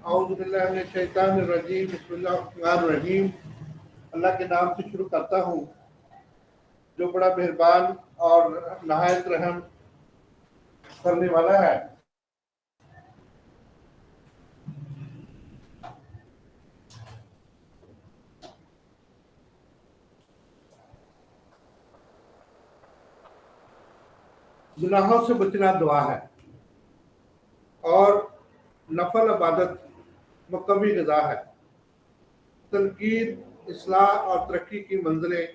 औज़ुबिल्लाहिमिनश्शैतानिर्रजीम बिस्मिल्लाहिर्रहमानिर्रहीम। अल्लाह के नाम से शुरू करता हूँ जो बड़ा मेहरबान और नहायत रहम करने वाला है। गुनाहों से बचना दुआ है और नफल इबादत मुकम्मी ग़िज़ा है। तनकीद, इस्लाह और तरक्की की मंजिलें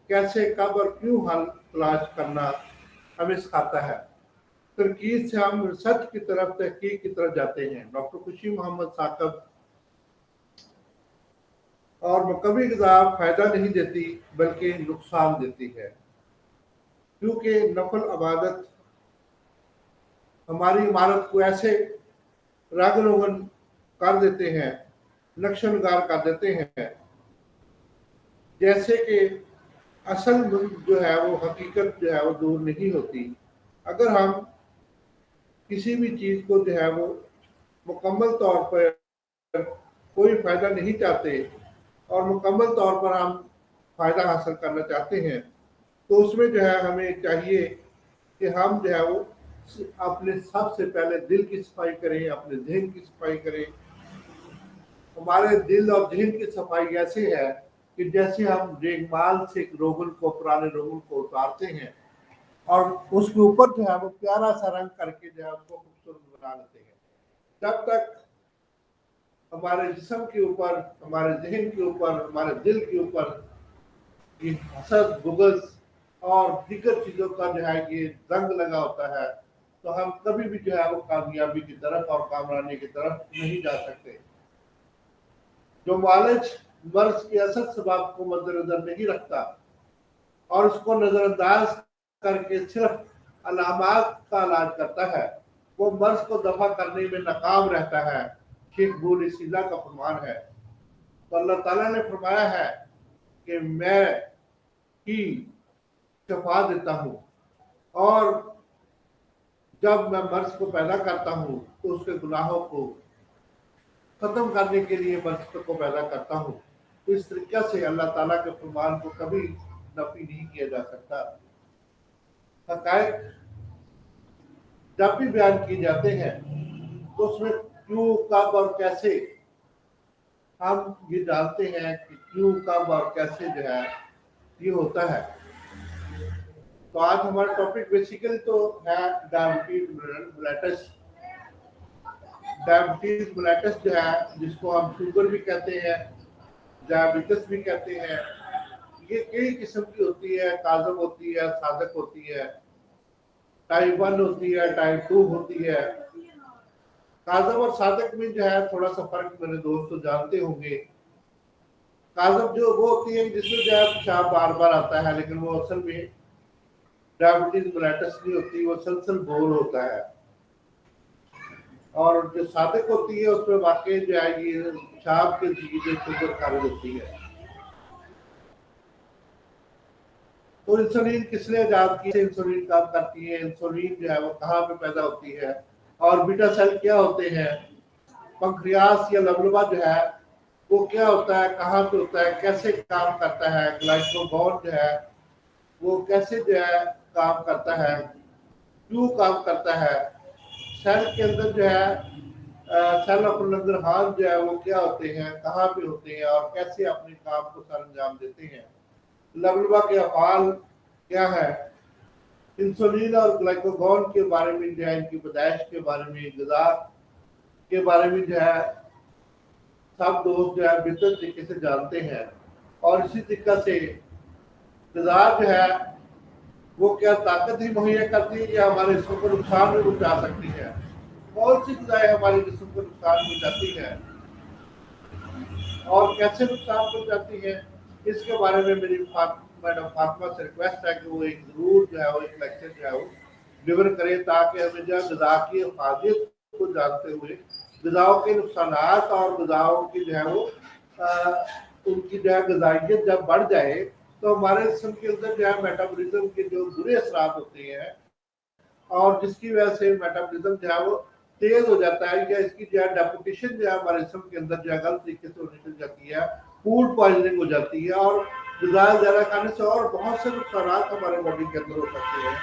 कैसे, कब और क्यों हल तलाश करना हमें सिखाता है। तनकीद से हम सच की तरफ, तहकीक की तरफ जाते हैं। डॉक्टर खुशी मोहम्मद साकब। और मुकम्मी ग़िज़ा फ़ायदा नहीं देती बल्कि नुकसान देती है, क्योंकि नफल इबादत हमारी इमारत को ऐसे रंग रोगन कर देते हैं, नक्शनगार कर देते हैं, जैसे कि असल जो है वो हकीकत जो है वो दूर नहीं होती। अगर हम किसी भी चीज़ को जो है वो मुकम्मल तौर पर कोई फ़ायदा नहीं चाहते और मुकम्मल तौर पर हम फ़ायदा हासिल करना चाहते हैं, तो उसमें जो है हमें चाहिए कि हम जो है वो अपने सबसे पहले दिल की सफाई करें, अपने जहन की सफाई करें। हमारे दिल और जहन की सफाई ऐसे है कि जैसे हम रेगमाल से एक रोगन को, पुराने रोगन को उतारते हैं और उसके ऊपर जो है वो प्यारा सा रंग करके जो है उसको खूबसूरत बना लेते हैं। जब तक हमारे जिस्म के ऊपर, हमारे जहन के ऊपर, हमारे दिल के ऊपर ये हसद, बुग़्ज़ और दीगर चीज़ों का जो है ये रंग लगा होता है, तो हम कभी भी जो है वो कामयाबी की तरफ और कामरानी की तरफ नहीं जा सकते। जो मालिज मर्ज के असल सबब को मद्देनजर नहीं रखता और उसको नज़रअंदाज करके सिर्फ अलामात का इलाज करता है, वो मर्ज को दफा करने में नाकाम रहता है। शेख बूली सीला का फरमान है। तो अल्लाह ताला ने फरमाया है कि मैं ही शफा देता हूँ और जब मैं मर्ज को पैदा करता हूँ तो उसके गुनाहों को खत्म करने के लिए मर्ज को पैदा करता हूँ। तो इस तरीके से अल्लाह ताला के फरमान को कभी नफी नहीं किया जा सकता। हक़ाइक़ जब भी बयान किए जाते हैं तो उसमें क्यों, कब और कैसे हम ये जानते हैं कि क्यों, कब और कैसे जो है ये होता है। तो आज हमारा टॉपिक बेसिकली तो है डायबिटीज मेलिटस। डायबिटीज मेलिटस जो है, जिसको हम शुगर भी कहते हैं, डायबिटीज भी कहते हैं, ये कई किस्म की होती है। काज़म होती है, सादक होती है, टाइप 1 होती है, टाइप 2 होती है। काज़म और सादक में जो है थोड़ा सा फर्क मेरे दोस्त तो जानते होंगे। काज़म जो वो होती है जिसमें जो है पेशाब बार बार आता है, लेकिन वो असल में डायबिटीज मेलिटस नहीं होती, वो सलसल बोल होता है। और जो सादक होती है उसमें वाकई जो है ये पेशाब के जरिए शुगर खारिज होती है। तो इंसुलिन किसने इजाद की, इंसुलिन काम करती है, इंसुलिन जो है वो कहाँ पे पैदा होती है और बीटा सेल क्या होते हैं, पंक्रियास या लबलबा जो है वो क्या होता है, कहाँ पे होता है, कैसे काम करता है, ग्लाइकोगॉन जो है वो कैसे जो है काम करता है, क्यों काम करता है, सेल के अंदर जो है सेल ऑफ नंदरहान जो है वो क्या होते हैं, कहाँ पे होते हैं और कैसे अपने काम को सर अंजाम देते हैं, लबलबा के अफाल क्या है, इंसुलिन और ग्लाइकोगॉन के बारे में जो है, इनकी पैदाइश के बारे में, ग़िज़ा के बारे में जो है सब दोस्त जो है बेहतर तरीके से जानते हैं। और इसी तरीके से ग़िज़ा जो है वो क्या ताकत ही मुहैया करती है या हमारे जिस्म को नुकसान भी पहुँचा सकती है। कौन सी ग़िज़ाएं हमारे जिस्म को नुकसान पहुँचाती है और कैसे नुकसान पहुँचाती है, इसके बारे में मेरी मैडम फातिमा से रिक्वेस्ट है कि वो एक ज़रूर जो है वो एक लेक्चर जो है वो डिलीवर करें, ताकि हमें जो है ग़िज़ा की हिफाज़त को जानते हुए ग़िज़ाओं के नुकसानात और ग़िज़ाओं की जो है वो उनकी जो है ग़िज़ाइयत जब बढ़ जाए तो हमारे जिस्म के अंदर जो है मेटाबॉलिज्म के जो बुरे असरात होते हैं और जिसकी वजह से मेटाबॉलिज्म जो है वो तेज हो जाता है, या इसकी जो है डेपुटेशन जो है हमारे जिस्म के अंदर जो है गलत तरीके से होने लग जाती है, फूड पॉइजनिंग हो जाती है, और ग़िज़ा ज़्यादा खाने से और बहुत से नुकसान हमारे बॉडी के अंदर हो सकते हैं।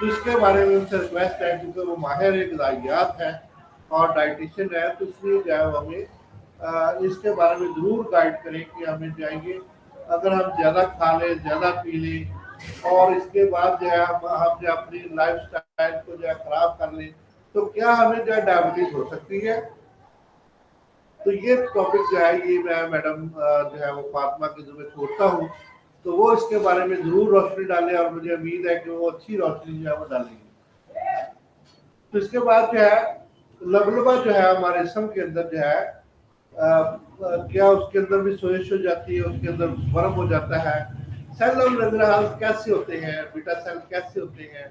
तो इसके बारे में उनसे रिक्वेस्ट है, क्योंकि वो माहिर ग़िज़ाइयात है और डाइटिशियन है, तो इसलिए जो है हमें इसके बारे में ज़रूर गाइड करें कि हमें जाएंगे अगर हम ज़्यादा खा लें, ज़्यादा पी लें और इसके बाद जो है हम जो अपनी लाइफ स्टाइल को जो है ख़राब कर लें, तो क्या हमें जो है डायबिटीज़ हो सकती है। तो ये टॉपिक जो है ये मैं मैडम जो है वो फातिमा के ज़रिए छोड़ता हूँ, तो वो इसके बारे में ज़रूर रोशनी डालें और मुझे उम्मीद है कि वो अच्छी रोशनी जो है वो डालेंगे। तो इसके बाद जो है लबलबा जो है हमारे जिस्म के अंदर जो है क्या उसके अंदर भी सोजिश हो जाती है, उसके अंदर बर्म हो जाता है। सेल और नंगरहाल कैसे होते हैं, बीटा सेल कैसे होते हैं,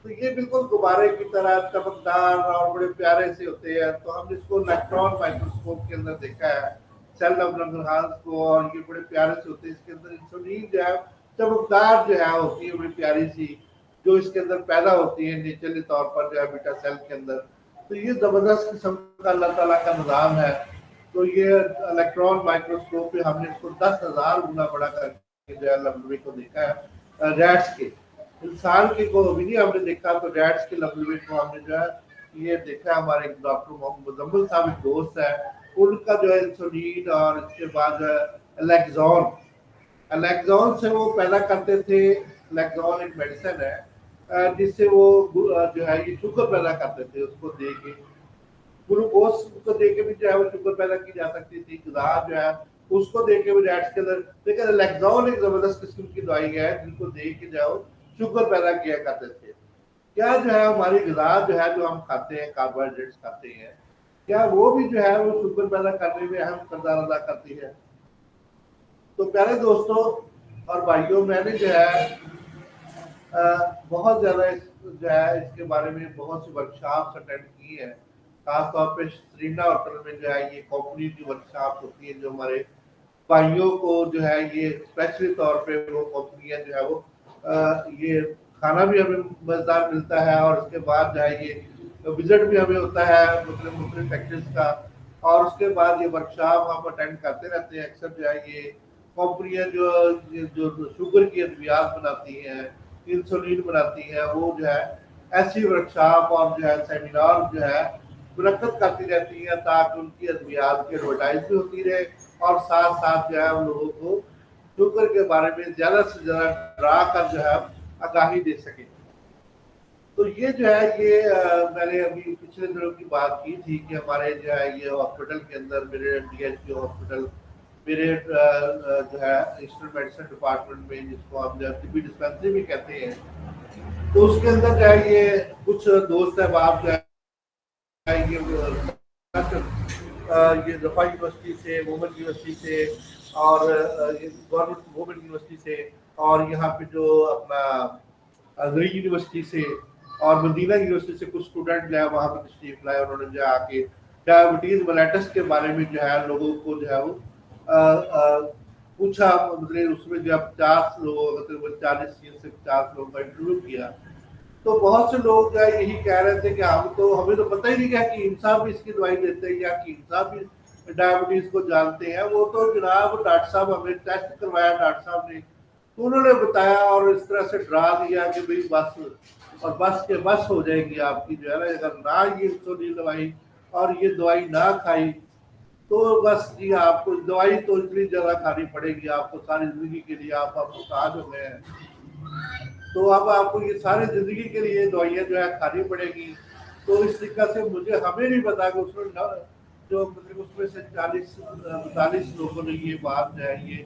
तो ये बिल्कुल गुब्बारे की तरह चमकदार और बड़े प्यारे से होते हैं। तो हमने इसको इलेक्ट्रॉन माइक्रोस्कोप के अंदर देखा है सेल ऑफ नंगरहाल को, और ये बड़े प्यारे से होते हैं। इसके अंदर इंसुलिन जो है चमकदार जो है होती है, बड़ी प्यारी सी, जो इसके अंदर पैदा होती है नेचुरली तौर पर जो है बीटा सेल के अंदर। तो ये जबरदस्त किस्म का अल्लाह ताला का निज़ाम है। तो ये इलेक्ट्रॉन माइक्रोस्कोप पे हमने इसको 10,000 गुना बड़ा करके जो है लंबे को देखा है रैट्स के, इंसान के को अभी नहीं हमने देखा। तो रैट्स के लंबे को हमने जो है ये देखा। हमारे डॉक्टर मोहम्मद मुजम्मिल साहब एक दोस्त है, उनका जो है इंसुलिन और इसके बाद एलेक्सॉन से वो पैदा करते थे। एलेक्सॉन एक मेडिसिन है जिससे वो जो है ये शुगर पैदा करते थे, उसको दे के ग्लूकोज को दे के भी जो है वो शुगर पैदा की जा सकती थी। ग़िज़ा जो है उसको दे के भी रैट्स के अंदर, लेकिन एलेक्सॉन एक जबरदस्त किस्म की दवाई है जिनको दे के जो शुगर पैदा किया करते थे। क्या जो है हमारी ग़िज़ा जो है जो हम खाते हैं, कार्बोहाइड्रेट्स खाते हैं, क्या वो भी जो है वो शुगर पैदा करने में अहम किरदार अदा करती है। तो प्यारे दोस्तों और भाइयों, मैंने जो है बहुत ज़्यादा जो है इसके बारे में बहुत सी वर्कशॉप्स अटेंड की है। खासतौर पर सरीना होटल में जो है ये कम्युनिटी वर्कशॉप होती है, जो हमारे भाइयों को जो है ये स्पेशली तौर पे वो कंपनियां जो है वो ये खाना भी हमें मज़ेदार मिलता है, और उसके बाद जो है ये विजिट भी हमें होता है मुख्तलिफ फैक्ट्रीज का, और उसके बाद ये वर्कशॉप हम अटेंड करते रहते हैं। अक्सर जो है ये कंपनियां जो शुगर की अद्वियात बनाती हैं, इंसुलिन बनाती हैं, वो जो है ऐसी वर्कशॉप और जो है सेमिनार जो है मुनक्कद करती रहती हैं, ताकि उनकी अद्वियात की एडवर्टाइज भी होती रहे और साथ साथ जो है उन लोगों को शुगर के बारे में ज़्यादा से ज़्यादा डरा कर जो है आगाही दे सके। तो ये जो है ये मैंने अभी पिछले दिनों की बात की थी कि हमारे जो है ये हॉस्पिटल के अंदर मेरे DHP हॉस्पिटल, मेरे जो है ईस्टर्न मेडिसिन डिपार्टमेंट में, जिसको हम जो टीबी डिस्पेंसरी भी कहते हैं, तो उसके अंदर जो है ये कुछ दोस्त अहबाब जो है ये रफा यूनिवर्सिटी से, वुमेन यूनिवर्सिटी से और गवर्नमेंट वुमेन यूनिवर्सिटी से, और यहाँ पे जो अपना अजरी यूनिवर्सिटी से और मदीना यूनिवर्सिटी से कुछ स्टूडेंट जो है वहाँ पे तशरीफ लाए। उन्होंने जो आके डायबिटीज़ मेलेटस के बारे में जो है लोगों को जो है वो पूछा। मतलब उसमें जो 50 लोगों का 40 से 50 लोगों का इंटरव्यू किया, तो बहुत से लोग जो है यही कह रहे थे कि हमें तो पता ही नहीं क्या कि इंसान भी इसकी दवाई देते हैं या कि इंसान भी डायबिटीज को जानते हैं। वो तो जनाब डॉक्टर साहब हमें टेस्ट करवाया डॉक्टर साहब ने, तो उन्होंने बताया और इस तरह से डरा दिया कि भाई बस हो जाएगी आपकी जो है ना, अगर ना ये इंसुलिन दवाई और ये दवाई ना खाई तो बस जी आपको दवाई तो इतनी ज़्यादा खानी पड़ेगी आपको सारी जिंदगी के लिए, आप मुहताज हो गए हैं, तो अब आपको ये सारी जिंदगी के लिए दवाइयाँ जो है खानी पड़ेगी। तो इस तरीका से हमें नहीं पता कि उसमें जो मतलब उसमें से 40-45 लोगों ने ये बात जो है ये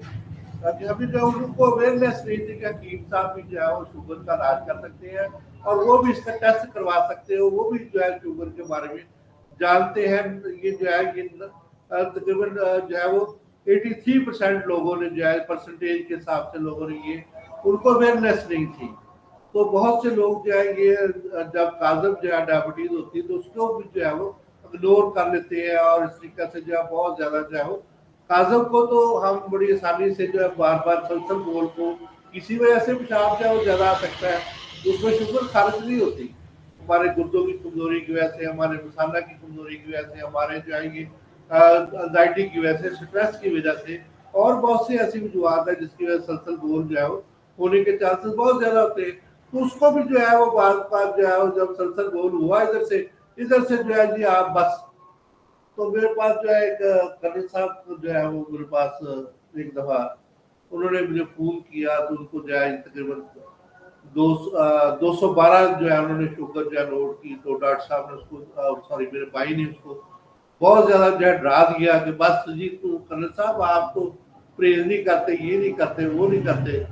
ताकि अभी जो उनको अवेयरनेस नहीं थी कि इंसान भी जो है वो शुगर का इलाज कर सकते हैं और वो भी इसका टेस्ट करवा सकते हो, वो भी जो है शुगर के बारे में जानते हैं। ये जो है ये तकरीबन जो है वो 83% लोगों ने जो है परसेंटेज के हिसाब से लोगों ने ये उनको अवेयरनेस नहीं थी। तो बहुत से लोग जो है ये जब काजब जो है डायबिटीज होती है तो उसको भी जो है वो इग्नोर कर लेते हैं और इस तरीके से जो है बहुत ज़्यादा जो है वो काजब को तो हम बड़ी आसानी से जो है बार बार सलसल बोल को किसी वजह से पेशाब जो है वो ज़्यादा आ सकता है, उसमें शुगर खारिज नहीं होती। ہمارے گردوں کی کمزوری کی وجہ سے، ہمارے مسالہ کی کمزوری کی وجہ سے، ہمارے جو ہے یہ انزائٹی کی وجہ سے، اسٹریس کی وجہ سے، اور بہت سی ایسی وجوہات ہیں جس کی وجہ سے سلسل بول جو ہے وہ ہونے کے چانسز بہت زیادہ ہوتے ہیں. تو اس کو بھی جو ہے وہ بعض بات جو ہے وہ جب سلسل بول ہوا ادھر سے جو ہے جی آپ بس. تو میرے پاس جو ہے ایک کرنل صاحب جو ہے وہ میرے پاس ایک دفعہ انہوں نے مجھے فون کیا تو ان کو جو ہے تقریباً 212 جو ہے انہوں نے شوگر جو ہے نوٹ کی. تو ڈاکٹر صاحب نے اس کو سوری میرے بھائی نے اس کو بہت زیادہ جو ہے ڈرا دیا کہ بس جی تو کرنل صاحب آپ تو پریز نہیں کرتے، یہ نہیں کرتے، وہ نہیں کرتے.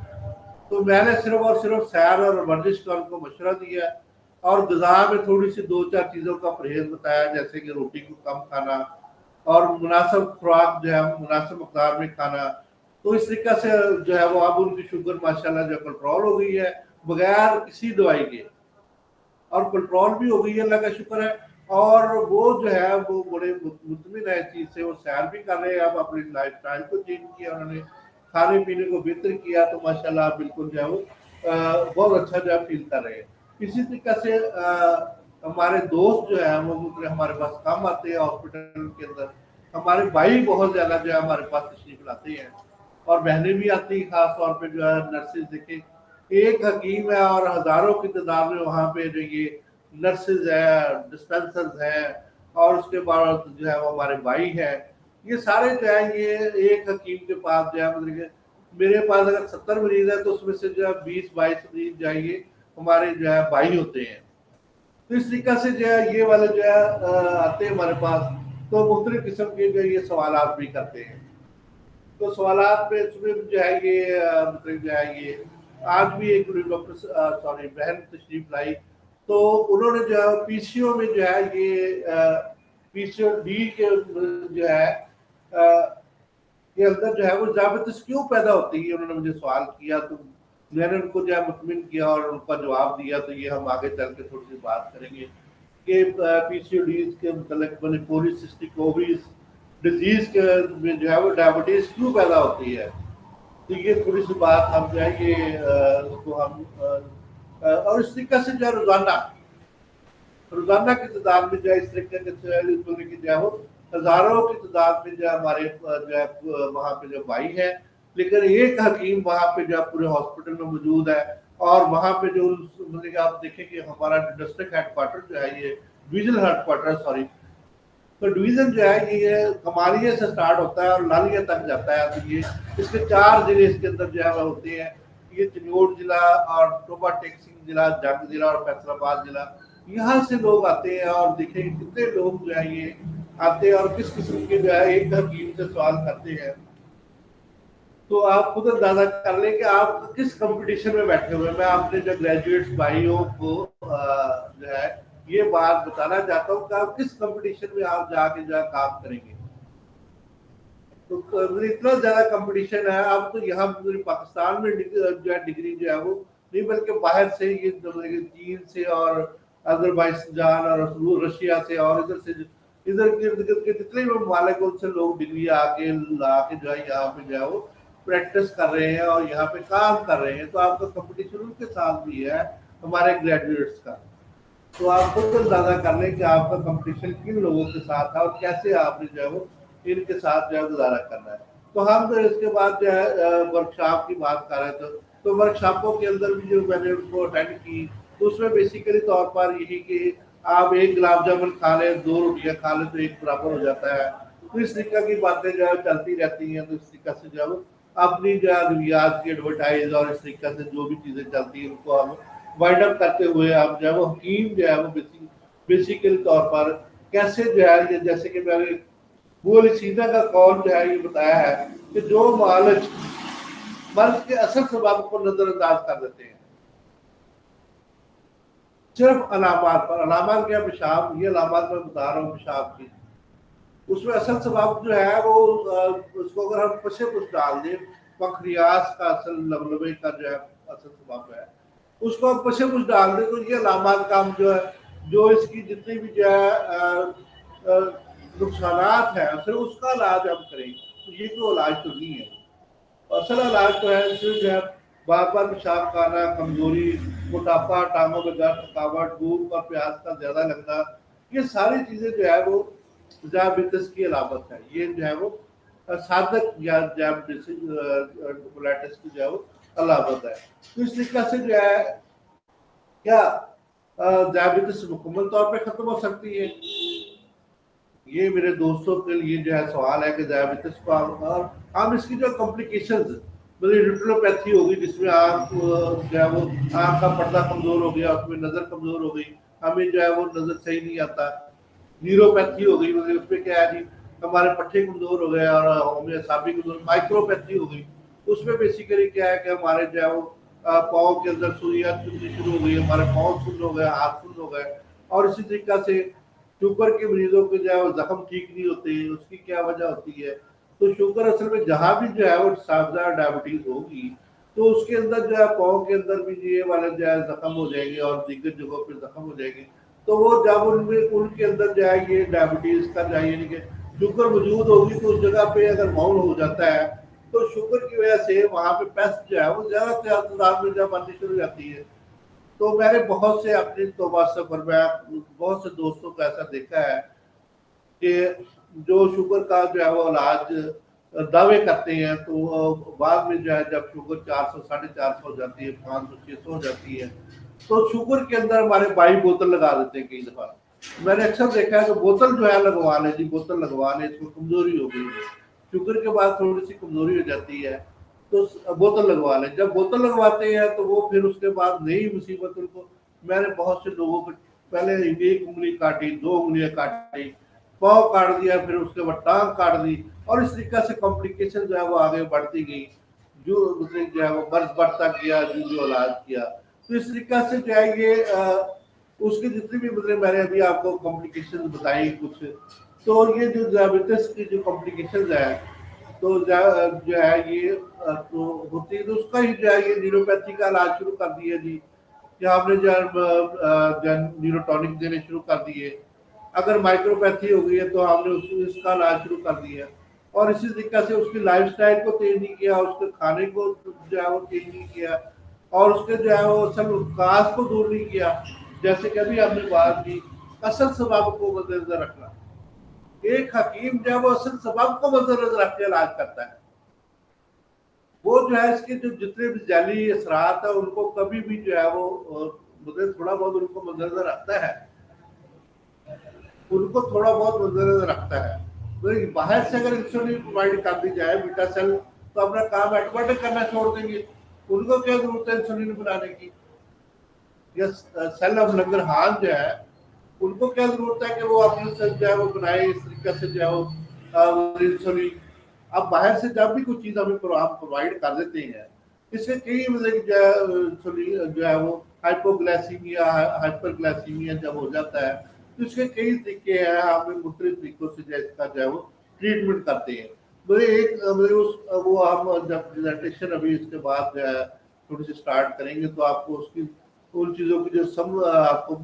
تو میں نے صرف اور صرف سیر اور ورزش کا ان کو مشورہ دیا اور غذا میں تھوڑی سی 2-4 چیزوں کا پرہیز بتایا، جیسے کہ روٹی کو کم کھانا اور مناسب خوراک جو ہے مناسب مقدار میں کھانا. تو اس طریقہ سے جو ہے وہ اب ان کی شوگر ماشاءاللہ جو کنٹرول ہو گئی ہے بغیر کسی دوائی کے، اور کنٹرول بھی ہو گئی ہے اللہ کا شکر ہے. اور وہ جو ہے وہ بڑے مطمئن ہے اس چیز سے، وہ سیر بھی کر رہے ہیں. اب اپنی لائف اسٹائل کو چینج کیا انہوں نے، کھانے پینے کو بہتر کیا، تو ماشاءاللہ بالکل جو ہے وہ بہت اچھا جو ہے فیل کر رہے ہیں. اسی طریقے سے ہمارے دوست جو ہے وہ ہمارے پاس کام آتے ہیں ہاسپٹل کے اندر. ہمارے بھائی بہت زیادہ جو ہے ہمارے پاس تشریف لاتے ہیں، اور بہنیں بھی آتی ہیں. خاص طور پہ جو ہے نرسز، دیکھیں ایک حکیم ہے اور ہزاروں کی تعداد میں وہاں پہ جو یہ نرسز ہیں، ڈسپینسرز ہیں، اور اس کے بعد جو ہے وہ ہمارے بھائی ہیں. یہ سارے جو ہے یہ ایک حکیم کے پاس جو ہے مطلب کہ میرے پاس اگر 70 مریض ہے تو اس میں سے جو ہے 20-22 مریض جو ہے یہ ہمارے جو ہے بھائی ہوتے ہیں. تو اس طریقہ سے جو ہے یہ والے جو ہے آتے ہیں ہمارے پاس، تو مختلف قسم کے جو یہ سوالات بھی کرتے ہیں. تو سوالات میں اس میں جو ہے یہ مطلب جو ہے یہ آج بھی ایک ڈاکٹر بہن تشریف لائی. تو انہوں نے جو ہے پی سی او میں جو ہے یہ پی سی او ڈی کے جو ہے کے اندر جو ہے وہ ذیابطس کیوں پیدا ہوتی ہے، انہوں نے مجھے سوال کیا. تو میں نے ان کو جو ہے مطمئن کیا اور ان کا جواب دیا. تو یہ ہم آگے چل کے تھوڑی سی بات کریں گے کہ پی سی او ڈیز کے متعلق پولیسسٹک اووریز ڈیزیز کے میں جو ہے وہ ڈائبٹیز کیوں پیدا ہوتی ہے. تو یہ تھوڑی سی بات ہم جو ہے یہ اس کو ہم اور اس طریقے سے جو ہے روزانہ کی تعداد میں جو ہے اس طریقے سے جو ہے وہ ہزاروں کی تعداد میں جو ہے ہمارے جو ہے وہاں پہ جو بھائی ہے، لیکن ایک حکیم وہاں پہ جو ہے پورے ہاسپٹل میں موجود ہے. اور وہاں پہ جو مطلب آپ دیکھیں کہ ہمارا ڈسٹرکٹ ہیڈ کوارٹر جو ہے یہ ڈویژن ہیڈ کوارٹر تو ڈویژن جو ہے یہ کمالیہ سے سٹارٹ ہوتا ہے اور لالیہ تک جاتا ہے. تو یہ اس کے 4 ضلع اس کے اندر جو ہے وہ ہوتے ہیں. یہ چنوٹ ضلع اور ٹوبا ٹیکسنگ ضلع، جنگ ضلع اور فیصل آباد ضلع. یہاں سے لوگ آتے ہیں اور دیکھیں کتنے لوگ جو ہے یہ آتے ہیں اور کس قسم کے جو ہے ایک حکیم سے سوال کرتے ہیں. تو آپ خود اندازہ کر لیں کہ آپ کس کمپٹیشن میں بیٹھے ہوئے ہیں. میں اپنے جو گریجویٹس بھائیوں کو جو ہے یہ بات بتانا چاہتا ہوں کہ آپ کس کمپٹیشن میں آپ جا کے جو ہے کام کریں گے. تو اتنا زیادہ کمپٹیشن ہے. اب تو یہاں پاکستان میں جو ہے ڈگری جو ہے وہ نہیں، بلکہ باہر سے یہ چین سے اور آذربائیجان اور رشیا سے اور ادھر سے ادھر گرد گرد کے جتنے بھی ممالک ان سے لوگ ڈگری آ کے لا کے جو ہے یہاں پہ جو ہے وہ پریکٹس کر رہے ہیں اور یہاں پہ کام کر رہے ہیں. تو آپ کا کمپٹیشن ان کے ساتھ بھی ہے ہمارے گریجویٹس کا. تو آپ خود اندازہ کر لیں کہ آپ کا کمپٹیشن کن لوگوں کے ساتھ ہے اور کیسے آپ نے جو ہے وہ ان کے ساتھ جو ہے گزارا کرنا ہے. تو ہم تو اس کے بعد جو ہے ورکشاپ کی بات کر رہے تھے. تو ورکشاپوں کے اندر بھی جو میں نے ان کو اٹینڈ کی تو اس میں بیسیکلی طور پر یہی کہ آپ ایک گلاب جامن کھا لیں، 2 روٹیاں کھا لیں تو ایک برابر ہو جاتا ہے. تو اس طریقہ کی باتیں جو ہے چلتی رہتی ہیں. تو اس طریقہ سے جو ہے اپنی جو ہے ادویات کی ایڈورٹائز اور اس طریقہ سے جو بھی چیزیں چلتی ہیں ان کو ہم وائنڈ اپ کرتے ہوئے اب جو ہے وہ حکیم جو ہے وہ بیسیکلی طور پر کیسے جو ہے یہ جیسے کہ میں نے وہ سیدھا کا قول جو ہے یہ بتایا ہے کہ جو معالج مرض کے اصل سبب کو نظر انداز کر دیتے ہیں صرف علامات پر. علامات کیا؟ پیشاب. یہ علامات میں بتا رہا ہوں پیشاب کی. اس میں اصل سبب جو ہے وہ اس کو اگر ہم پشے پش ڈال دیں، پنکریاس کا اصل لبلبے کا جو ہے اصل سبب ہے، اس کو ہم پشے پش ڈال دیں تو یہ علامات کا ہم جو ہے جو اس کی جتنی بھی جو ہے نقصانات ہیں پھر اس کا علاج ہم کریں. تو یہ تو علاج تو نہیں ہے. اصل علاج تو ہے جو ہے बार बार पेशाब का आना, कमजोरी, मोटापा, टांगों में दर्द, थकावट, भूख और प्यास का ज्यादा लगना, ये सारी चीजें जो है वो डायबिटीज की अलामत है। ये जो है वो साधक या डायबिटीज की जो है वो अलामत है। तो इस तरीके से जो है क्या डायबिटीज मुकम्मल तौर पे खत्म हो सकती है? ये मेरे दोस्तों के लिए जो है सवाल है कि डायबिटीज को हम इसकी जो कॉम्प्लिकेशंस, मतलब रेटिनोपैथी होगी जिसमें आँख जो है वो आँख का पर्दा कमजोर हो गया, उसमें नजर कमजोर हो गई, हमें जो है वो नजर सही नहीं आता। न्यूरोपैथी हो गई, मतलब उसमें क्या है जी, हमारे पट्टे कमजोर हो गए और हमें असाबी कमजोर। माइक्रोपैथी हो गई, उसमें बेसिकली क्या है कि हमारे जो है वो पाँव के अंदर सुइयां चुभनी शुरू हो गई, हमारे पाँव सुन्न हो गए, हाथ सुन्न हो गए। और इसी तरीका से शुगर के मरीजों के जो है वो जख्म ठीक नहीं होते, उसकी क्या वजह होती है? तो शुगर असल में जहाँ भी जो है वो साझा डायबिटीज होगी तो उसके अंदर जो है पाँव के अंदर भी ये वाले जो है जख्म हो जाएंगे और दीगर जगहों पर जख्म हो जाएंगे। तो वो जब उनमें उनके अंदर जो है ये डायबिटीज का जो है यानी कि शुगर मौजूद होगी तो उस जगह पे अगर माउल हो जाता है तो शुगर की वजह से वहाँ पे पेस्ट जो है वो ज्यादा से ज्यादा तादाद में जब आनी शुरू हो जाती है। तो मैंने बहुत से अपनी तौबा सफर में बहुत से दोस्तों को ऐसा देखा है कि जो शुगर का जो है वो इलाज दावे करते हैं तो बाद में जो है जब शुगर 400 450 हो जाती है, 500 600 हो जाती है, तो शुगर के अंदर हमारे भाई बोतल लगा देते हैं कई दफा। मैंने अक्सर देखा है कि बोतल जो है लगवा ले जी, बोतल लगवा ले, इसको कमजोरी हो गई है, शुगर के बाद थोड़ी सी कमजोरी हो जाती है तो बोतल लगवा लें। जब बोतल लगवाते हैं तो वो फिर उसके बाद नई मुसीबत उनको। मैंने बहुत से लोगों को पहले एक उंगली काटी, 2 उंगलियां काटी, पाँव काट दिया, फिर उसके बाद टांग काट दी, और इस तरीके से कॉम्प्लिकेशन जो है वो आगे बढ़ती गई। जो मतलब जो है वो मर्ज बढ़ता गया, जो इलाज किया। तो इस तरीके से जो है ये उसकी जितनी भी मतलब मैंने अभी आपको कॉम्प्लिकेशन बताई कुछ, तो ये जो डायबिटीज की जो कॉम्प्लिकेशन है तो जो है ये तो होती है, तो उसका ही जो है ये न्यूरोपैथी का इलाज शुरू कर दिया जी, कि हमने जो न्यूरोटॉनिक देने शुरू कर दिए। अगर माइक्रोपैथी हो गई है तो हमने इसका इलाज शुरू कर दिया। और इसी तरीके से उसकी लाइफस्टाइल को चेंज नहीं किया, उसके खाने को जो है वो चेंज नहीं किया, और उसके जो है वो असल काज को दूर नहीं किया। जैसे कि अभी हमने बात की, असल सबब को मद्देनजर रखना। एक हकीम जो है वो असल सबब को मद्देनजर रख के इलाज करता है। वो जो है इसके जो जितने भी जाली असरात है उनको कभी भी जो है वो मतलब थोड़ा बहुत उनको मद्देनजर रखता है, उनको थोड़ा बहुत मद्देनजर रखता है। तो बाहर से अगर इंसुलिन प्रोवाइड कर दी जाए बीटा सेल, तो अपना काम ऑटोमेटिक करना छोड़ देंगे। उनको क्या जरूरत है इंसुलिन बनाने की? या सेल ऑफ लंगरहान जो है उनको क्या जरूरत है कि वो अपने से जो है वो बनाए इस तरीके से जो है वो इंसुलिन। अब बाहर से जब भी कुछ चीज हमें आप प्रोवाइड कर देते हैं, इससे कई मतलब जो है इंसुलिन जो है वो हाइपोग्लाइसीमिया हाइपरग्लाइसीमिया जब हो जाता है तो इसके कई तरीके हैं, हमें मुख्तलिफ तरीकों से जो इसका जो है वो ट्रीटमेंट करते हैं। मुझे एक मुझे उस वो हम जब प्रेजेंटेशन अभी इसके बाद जो है थोड़ी सी स्टार्ट करेंगे तो आपको उसकी उन चीज़ों की जो आपको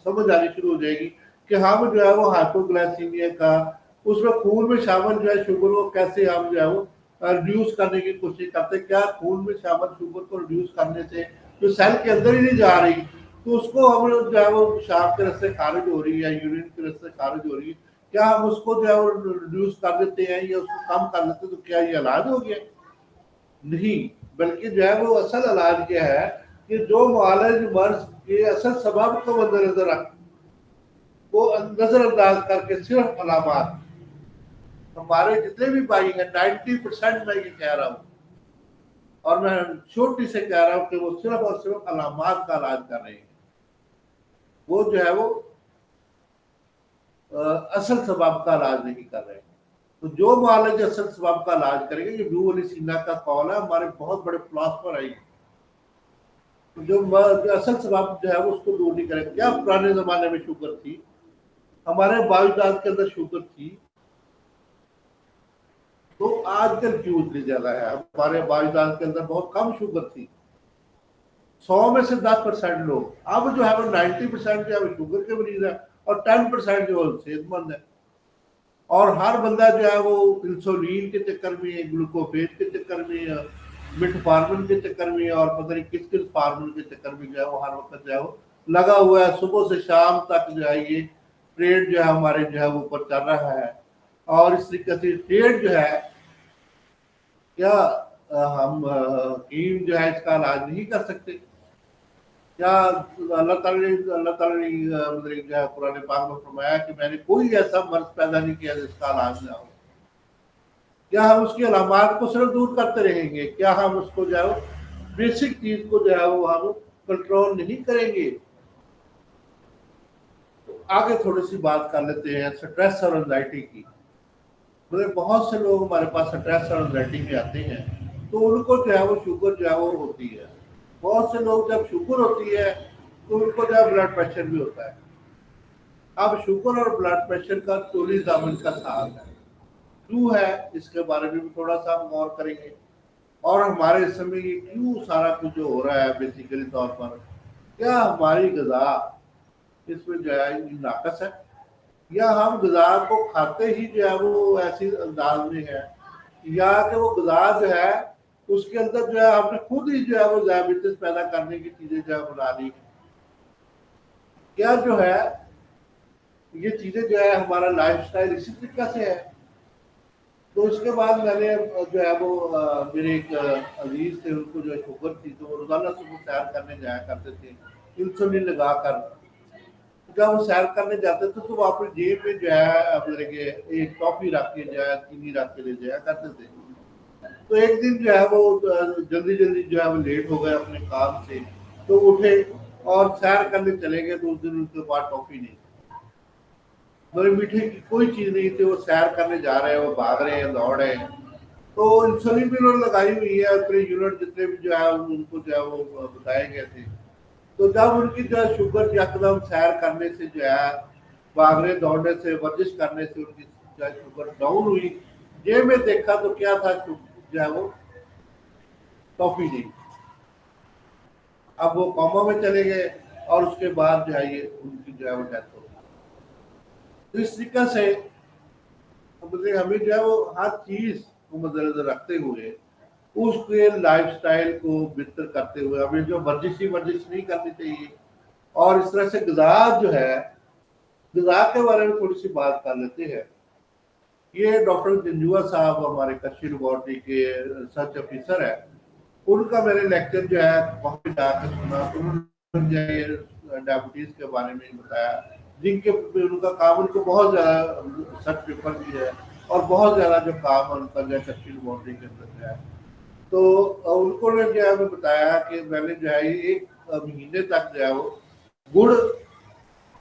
समझ आनी शुरू हो जाएगी कि हम जो है वो हाइपोग्लाइसीमिया का उसमें खून में शामिल जो है शुगर को कैसे हम जो है वो रिड्यूस करने की कोशिश करते हैं। क्या खून में शामिल शुगर को रिड्यूस करने से जो सेल के अंदर ही नहीं जा रही तो उसको हम जो है वो पेशाब के रास्ते खारिज हो रही है, यूरिन के रास्ते खारिज हो रही है, क्या हम उसको जो है वो रिड्यूस कर देते हैं या उसको कम कर देते हैं तो क्या ये इलाज हो गया? नहीं, बल्कि जो है वो असल इलाज क्या है कि जो मुआलज मर्ज के असल सबब को मद्देनजर रख वो नजरअंदाज करके सिर्फ अलामात, हमारे जितने भी भाई हैं 90% मैं ये कह रहा हूँ और मैं छोटी से कह रहा हूँ कि वो सिर्फ और सिर्फ अलामात का इलाज कर रहे हैं। वो जो है वो असल सबब का इलाज नहीं कर रहे हैं। तो जो मुआलज असल सबब का इलाज करेंगे, ये ब्लू अली सीना का कौल है, हमारे बहुत बड़े फिलोसफर है। जो असल सबब जो है वो उसको दूर नहीं करेंगे। क्या पुराने जमाने में शुगर थी, हमारे बाजुदात के अंदर शुगर थी, तो आजकल क्यों इतनी ज्यादा है? हमारे बाजुदात के अंदर बहुत कम शुगर थी, 100 में से 10% लोग। अब जो है वो 90% जो है शुगर के मरीज है और 10% जो है सेहतमंद है। और हर बंदा जो है वो इंसुलिन के चक्कर में, ग्लूकोफेज के चक्कर में, मिट फार्मन के चक्कर में और पता नहीं किस किस फार्मन के चक्कर में जो है वो हर वक्त जो है वो लगा हुआ है। सुबह से शाम तक जो है ये ट्रेड जो है हमारे जो है वो ऊपर चल रहा है। और इस तरीके से ट्रेड जो है क्या हम कीम जो है इसका इलाज नहीं कर सकते? क्या अल्लाह ताला ने मतलब जो है कुरान पाक में फरमाया कि मैंने कोई ऐसा मर्ज पैदा नहीं किया जिसका इलाज ना हो? क्या हम उसकी अलामात को सिर्फ दूर करते रहेंगे? क्या हम उसको जो है बेसिक चीज को जो है वो हम कंट्रोल नहीं करेंगे? तो आगे थोड़ी सी बात कर लेते हैं स्ट्रेस और एंजाइटी की। मतलब बहुत से लोग हमारे पास स्ट्रेस और एंजाइटी में आते हैं तो उनको जो है वो शुगर जो है वो होती है। बहुत से लोग जब शुगर होती है तो उनको जो है ब्लड प्रेशर भी होता है। अब शुगर और ब्लड प्रेशर का टोली जामिन का साथ है, क्यों है इसके बारे में भी थोड़ा सा हम गौर करेंगे। और हमारे इस समय ये क्यों सारा कुछ जो हो रहा है बेसिकली तौर पर, क्या हमारी गजा इसमें जो है नाकस है, या हम गजा को खाते ही जो है वो ऐसी अंदाज में है, या कि वो गजा जो है उसके अंदर जो है हमने खुद ही जो है वो डायबिटीज पैदा करने की चीजें जो है बना ली। क्या जो है ये चीजें जो है हमारा लाइफस्टाइल इसी तरीके से है। तो इसके बाद मैंने जो है वो मेरे एक अजीज थे, उनको जो है शुगर थी तो वो रोजाना सुबह सैर करने जाया करते थे इंसुलिन लगा कर। जब वो सैर करने जाते थे तो वो अपनी जेब में जो है मतलब कि एक टॉफी रख के जो है चीनी रख के ले जाया करते थे। तो एक दिन जो है वो जल्दी जल्दी जो है वो लेट हो गए अपने काम से, तो उठे और सैर करने चले गए। तो उस दिन उनके पास टॉफी नहीं, मेरे मीठे की कोई चीज नहीं थी। वो सैर करने जा रहे हैं, वो भाग रहे हैं, दौड़ रहे हैं। तो इंसुलिन भी उन्होंने लगाई हुई है, उतने यूनिट जितने भी जो है उनको जो है वो बताए गए थे। तो जब उनकी जो है शुगर यकदम सैर करने से जो है भागने दौड़ने से वर्जिश करने से उनकी जो है शुगर डाउन हुई, जेब में देखा तो क्या था, जो है वो टॉफी नहीं। अब वो कोमा में चले गए और उसके बाद जो है ये उनकी जो है वो डेथ हो गई। तो इस तरीके से मतलब हमें जो है वो हर चीज को मद्देनजर रखते हुए उसके लाइफस्टाइल को बेहतर करते हुए हमें जो वर्जिश नहीं करनी चाहिए। और इस तरह से गज़ा जो है, गज़ा के बारे में थोड़ी सी बात कर लेते हैं। ये डॉक्टर जंजुआ साहब हमारे कच्ची लेबोरेटरी के रिसर्च ऑफिसर है, उनका मैंने लेक्चर जो है वहाँ पे जाकर सुना। उन्होंने डायबिटीज के बारे में बताया, जिनके उनका काम, उनको बहुत ज़्यादा रिसर्च पेपर भी है और बहुत ज़्यादा जो काम है उनका जो है कच्ची लेबोरेटरी के अंदर है। तो उनको ने जो है हमें बताया कि मैंने जो है एक महीने तक जो है वो गुड़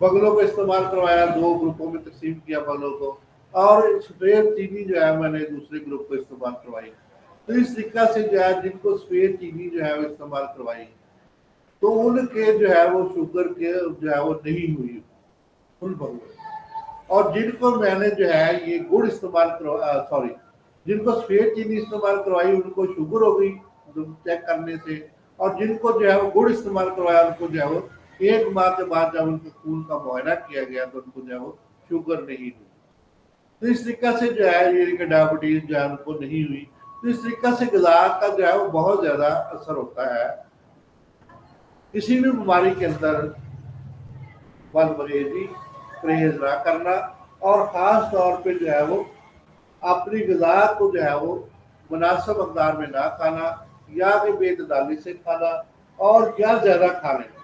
बगलों को इस्तेमाल करवाया, 2 ग्रुपों में तकसीम किया बगलों को, और सफेद चीनी जो है मैंने दूसरे ग्रुप को इस्तेमाल करवाई। तो इस तरीका से जो है जिनको सफेद चीनी जो है वो इस्तेमाल करवाई तो उनके जो है वो शुगर के जो है वो नहीं हुई फुल बगलों। और जिनको मैंने जो है ये गुड़ इस्तेमाल सॉरी जिनको सफेद चीनी इस्तेमाल करवाई उनको शुगर हो गई चेक करने से, और जिनको जो है वो गुड़ इस्तेमाल करवाया उनको जो है वो 1 माह के बाद जब उनके खून का मुआयना किया गया तो उनको जो है वो शुगर नहीं हुई। तो इस तरीका से जो है ये डायबिटीज जो है उनको नहीं हुई। तो इस तरीका से ग़िज़ा का जो है वो बहुत ज्यादा असर होता है। किसी भी बीमारी के अंदर बदपरहेजी, परहेज ना करना, और ख़ास तौर पे जो है वो अपनी ग़िज़ा को जो है वो मुनासिब मक़दार में ना खाना, या कि बेतदाली से खाना, और या ज़्यादा खा लेना,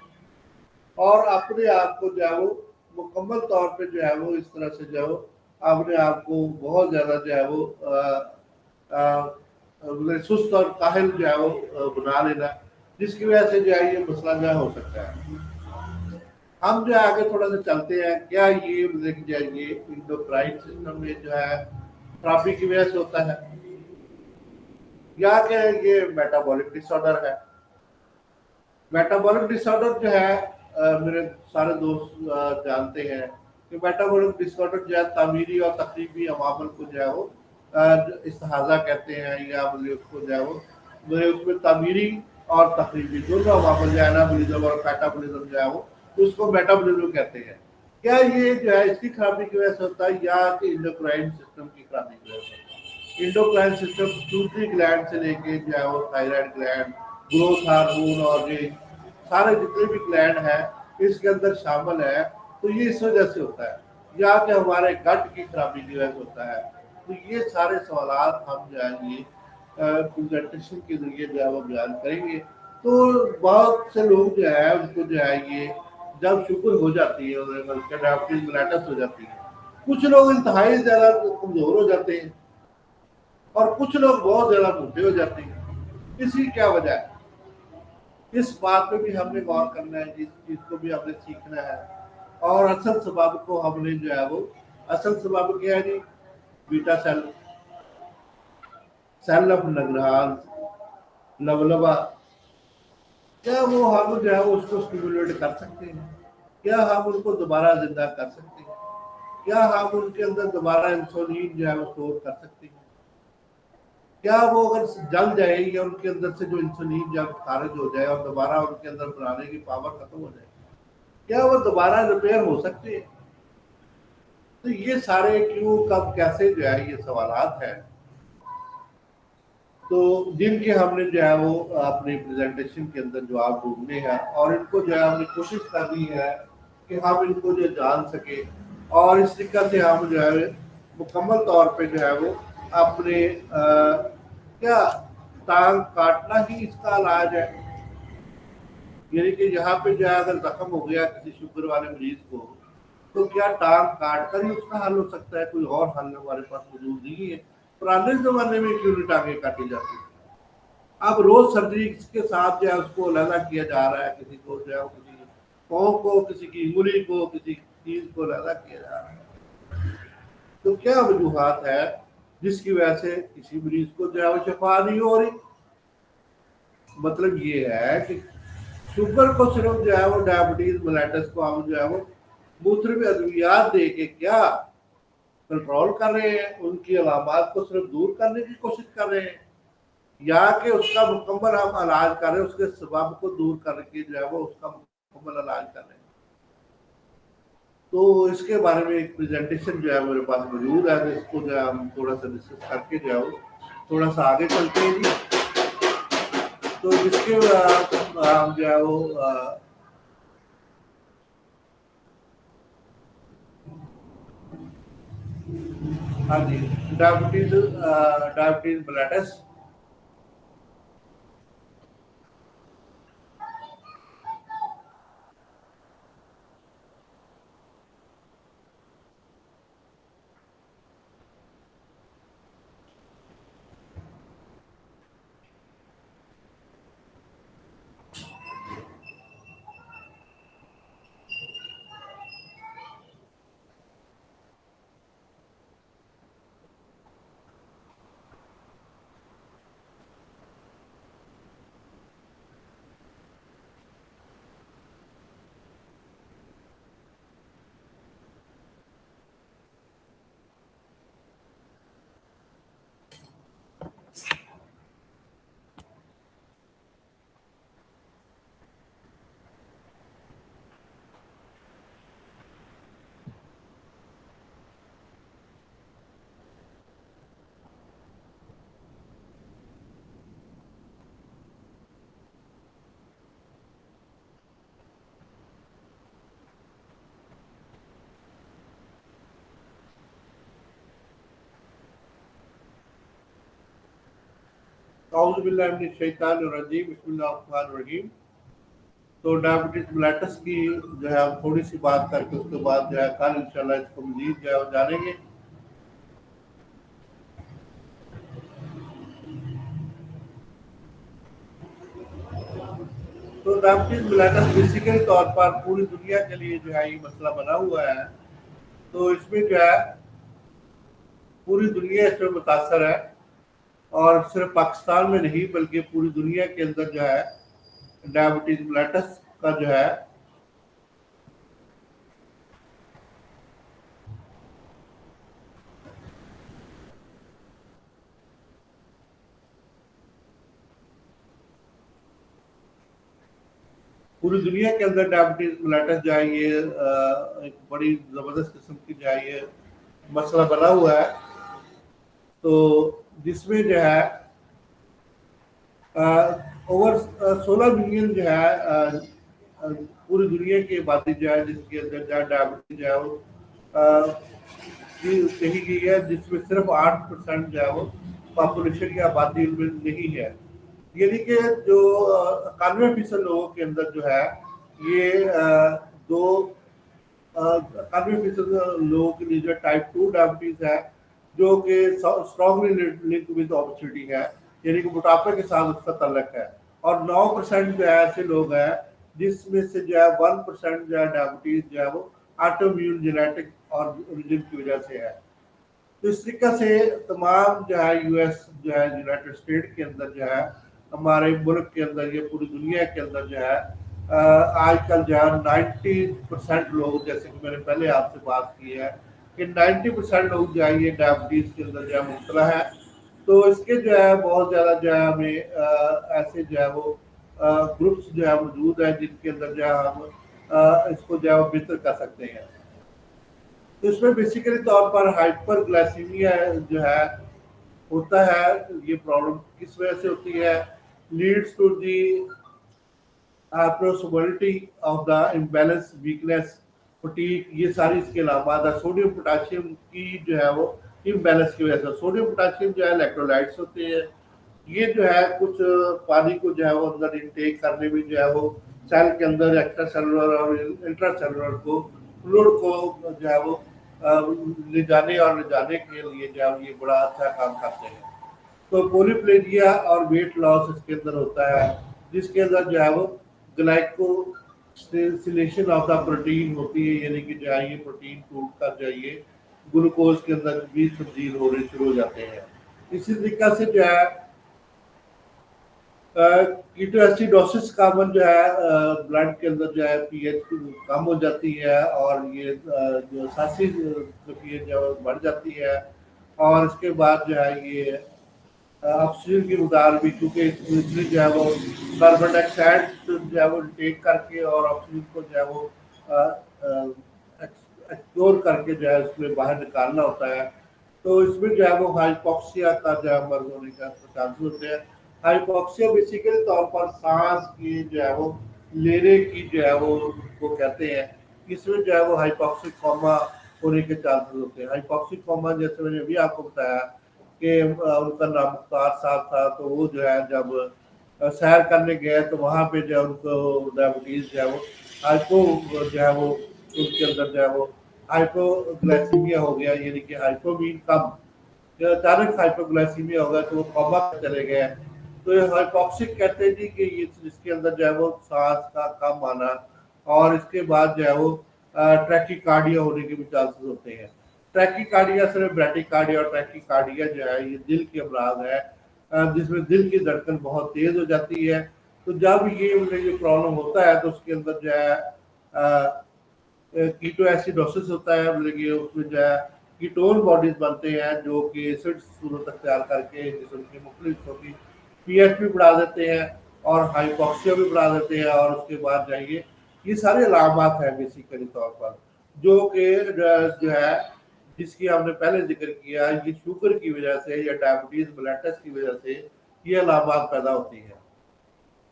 और अपने आप को जो है वो मुकम्मल तौर पे जो है वो इस तरह से जो है वो अपने आप को बहुत ज़्यादा जो है वो सुस्त और काहिल जो है वो बना लेना, जिसकी वजह से जो है ये मसला जो है हो सकता है। हम जो है आगे थोड़ा सा चलते हैं। क्या ये मतलब जो है ये इंडोक्राइन सिस्टम में जो है खराबी की वजह से होता है, या कि ये मेटाबॉलिक डिसऑर्डर है? मेटाबॉलिक डिसऑर्डर जो है मेरे सारे दोस्त जानते हैं कि मेटाबॉलिक डिसऑर्डर जो है तामीरी और तकरीबी अवामल को जो है वो इस्तेहाजा कहते हैं, या मतलब उसको जो है वो उसमें तामीरी और तकरीबी दोनों अवामल जो है एनाबॉलिज्म और कैटाबॉलिज्म जो है वो उसको मेटाबॉलिज्म कहते हैं। क्या ये जो है इसकी खराबी की वजह से होता है, या कि इंडोक्राइन सिस्टम की खराबी की वजह से होता है? इंडोक्राइन सिस्टम पिट्यूटरी ग्लैंड से लेके जो है वो थायराइड ग्लैंड, ग्रोथ हार्मोन और ये सारे जितने भी ग्लैंड हैं इसके अंदर शामिल है। तो ये इस वजह से होता है, या कि हमारे गट की खराबी की वजह से होता है। तो ये सारे सवालात हम जो है ये प्रेजेंटेशन के जरिए जो है वो बयान करेंगे। तो बहुत से लोग जो है उनको जो है ये जब शुगर हो जाती है और डायबिटीज मेलाइटिस हो जाती है, कुछ लोग इंतहाई ज्यादा कमजोर हो जाते हैं और कुछ लोग बहुत ज्यादा मोटे हो जाते हैं। इसकी क्या वजह है? इस बात पे भी हमने गौर करना है, इस चीज को भी हमने सीखना है। और असल सबब को हमने जो है वो, असल सबब क्या है जी? बीटा सेल, सेल ऑफ नगरहान, लवलवा, क्या वो हम जो है उसको स्टिमुलेट कर सकते हैं? क्या हम उनको दोबारा जिंदा कर सकते हैं? क्या हम उनके अंदर दोबारा इंसुलिन जो है वो स्टोर कर सकते हैं? क्या वो अगर जल जाए या उनके अंदर से जो इंसुलिन जब खारिज हो जाए और दोबारा उनके अंदर बनाने की पावर खत्म हो जाए, क्या वो दोबारा रिपेयर हो सकते हैं? तो ये सारे क्यों, कब, कैसे जो है ये सवालात हैं, तो जिनके हमने जो है वो अपनी प्रेजेंटेशन के अंदर जवाब ढूंढने हैं और इनको जो है हमने कोशिश करनी है कि हम इनको जो जान सके और इस तरीके से हम जो है मुकम्मल तौर पे जो है वो अपने क्या टांग काटना ही इसका इलाज है? यानी कि यहाँ पे जो है अगर जख्म हो गया किसी शुगर वाले मरीज को, तो क्या टांग काट कर ही उसका हल हो सकता है? कोई और हल हमारे पास मौजूद नहीं है। पुराने जमाने में क्यों नहीं टांगे काटी जाती? अब रोज सर्जरी के साथ जो है उसको अलग किया जा रहा है, किसी को जो है किसी पाँव को, किसी की उंगली को, किसी चीज को अलग किया जा रहा है। तो क्या वजूहत है जिसकी वजह से किसी मरीज को जो है शफा नहीं हो रही? मतलब ये है कि शुगर को सिर्फ जो है वो डायबिटीज मेलाइटिस को हम जो है वो मूत्र में अद्वियात दे के क्या कंट्रोल कर रहे हैं, उनकी अलामात को सिर्फ दूर करने की कोशिश कर रहे हैं, या कि उसका मुकम्मल हम इलाज कर रहे हैं, उसके सबब को दूर करके जो है वो उसका मुकम्मल इलाज कर रहे हैं? तो इसके बारे में एक प्रेजेंटेशन जो है मेरे पास मौजूद है, इसको जो है हम थोड़ा सा डिस्कस करके जो है थोड़ा सा आगे चलते हैं जी। तो जिसके हम जो है वो हाँ जी, डायबिटीज मेलाइटिस। बिस्मिल्लाहिर्रहमानिर्रहीम। तो डायबिटीज मेलाइटिस की जो है हम थोड़ी सी बात करके उसके बाद जो है कल इंशाल्लाह इसको मजीद जो है जानेंगे। तो डायबिटीज मेलाइटिस बेसिकली तौर पर पूरी दुनिया के लिए जो है ये मसला बना हुआ है। तो इसमें जो है पूरी दुनिया इसमें मुतासर है और सिर्फ पाकिस्तान में नहीं बल्कि पूरी दुनिया के अंदर जो है डायबिटीज मेलाइटिस का जो है पूरी दुनिया के अंदर डायबिटीज मेलाइटिस जो है ये एक बड़ी ज़बरदस्त किस्म की जो है ये मसला बना हुआ है। तो जिसमें जो है ओवर 16 मिलियन जो है पूरी दुनिया की आबादी जो है जिसके अंदर जो है डायबिटीज जो है वो कही गई है, जिसमें सिर्फ 8% जो है वो पॉपुलेशन की आबादी उनमें नहीं है। यानी कि जो 91% लोगों के अंदर जो है ये दो 91% लोगों के लिए जो टाइप 2 डायबिटीज है जो कि स्ट्रॉन्गली लिंक विद ओबेसिटी है, यानी कि मोटापे के साथ उसका तल्लक है। और 9% जो है ऐसे लोग हैं जिसमें से जो है 1% जो है डायबिटीज जो है वो ऑटोइम्यून जेनेटिक और ओरिजिन की वजह से है। तो इस तरीके से तमाम जो है यूएस जो है यूनाइटेड स्टेट के अंदर जो है हमारे मुल्क के अंदर ये पूरी दुनिया के अंदर जो है आजकल जो है 90% लोग, जैसे कि मैंने पहले आपसे बात की है कि 90% लोग जो है ये डायबिटीज के अंदर जो है मुब्तला है। तो इसके जो है बहुत ज़्यादा जो है हमें ऐसे जो है वो ग्रुप्स जो है मौजूद है जिनके अंदर जो है हम इसको जो है वो बेहतर कर सकते हैं। तो इसमें बेसिकली तौर पर हाइपर ग्लाइसीमिया जो है होता है। ये प्रॉब्लम किस वजह से होती है? Leads to the hyperacidity of the imbalance, weakness, fatigue, ये सारी इसके अलावा सोडियम पोटाशियम की जो है वो इम्बैलेंस की वजह से। सोडियम पोटाशियम जो है इलेक्ट्रोलाइट्स होते हैं, ये जो है कुछ पानी को जो है वो अंदर इनटेक करने में जो है वो सेल के अंदर एक्स्ट्रा सेलुलर और इंट्रा सेलुलर को फ्लूइड को जो है वो ले जाने और ले जाने के लिए जो है ये बड़ा अच्छा काम करते हैं। तो पोलीप्लेजिया और वेट लॉस इसके अंदर होता है, जिसके अंदर जो है वो ग्लाइकोसिलेशन ऑफ द प्रोटीन होती है, यानी कि जो है ये प्रोटीन टूट कर जाइए ग्लूकोज के अंदर भी तब्दील होने शुरू हो जाते हैं। इसी तरीके से जो है कीटोएसिडोसिस कॉमन जो है ब्लड के अंदर जो है पीएच कम हो जाती है और ये जो सांसी प्रक्रिया जो बढ़ जाती है। और इसके बाद जो है ये ऑक्सीजन की मकदार भी, क्योंकि इसमें जो है वो कार्बन डाइऑक्साइड जो है वो टेक करके और ऑक्सीजन को जो है वो एक्सप्लोर करके जो है उसमें बाहर निकालना होता है। तो इसमें जो है वो हाइपोक्सिया का जो है मर्ज होने का चांसेस होते हैं। हाइपोक्सिया बेसिकली तौर पर सांस की जो है वो लेने की जो है वो कहते हैं। इसमें जो है वो हाइपोक्सिक कोमा होने के चांसेस होते हैं। हाइपोक्सिक कोमा जैसे मैंने अभी आपको बताया कि उनका नाम मुख्तार साहब था, तो वो जो है जब सैर करने गए तो वहाँ पे जो है उनको डायबिटीज जो है वो हाइपो जो है वो उनके अंदर जो है वो हाइपोग्लाइसीमिया हो गया, यानी कि हाइपोमीन कम, अचानक हाइपोग्लाइसीमिया हो गया तो वो कोमा में चले गए। तो ये हाइपोक्सिक कहते हैं जी कि ये इसके अंदर जो है वो सांस का कम आना और इसके बाद जो है वो ट्रैकीकार्डिया होने के भी चांसेस होते हैं। ट्रैकीकार्डिया सिर्फ ब्रैडीकार्डिया और ट्रैकीकार्डिया जो है ये दिल के अमराज है, जिसमें दिल की धड़कन बहुत तेज हो जाती है। तो जब ये प्रॉब्लम होता है तो उसके अंदर जो है कीटोएसिडोसिस होता है, मतलब कि उसमें जो है कीटोन बॉडीज बनते हैं जो कि एसिड सूरत अख्तियार करके जिसम की मुख्तलिफ हिस्सों की पीएच भी बढ़ा देते हैं और हाइपोक्सिया भी बढ़ा देते हैं। और उसके बाद जाइए ये सारे अलामात हैं बेसिकली तौर पर जो कि जो है जिसकी हमने पहले जिक्र किया, ये शुगर की वजह से या डायबिटीज मेलिटस की वजह से ये अलामात पैदा होती है।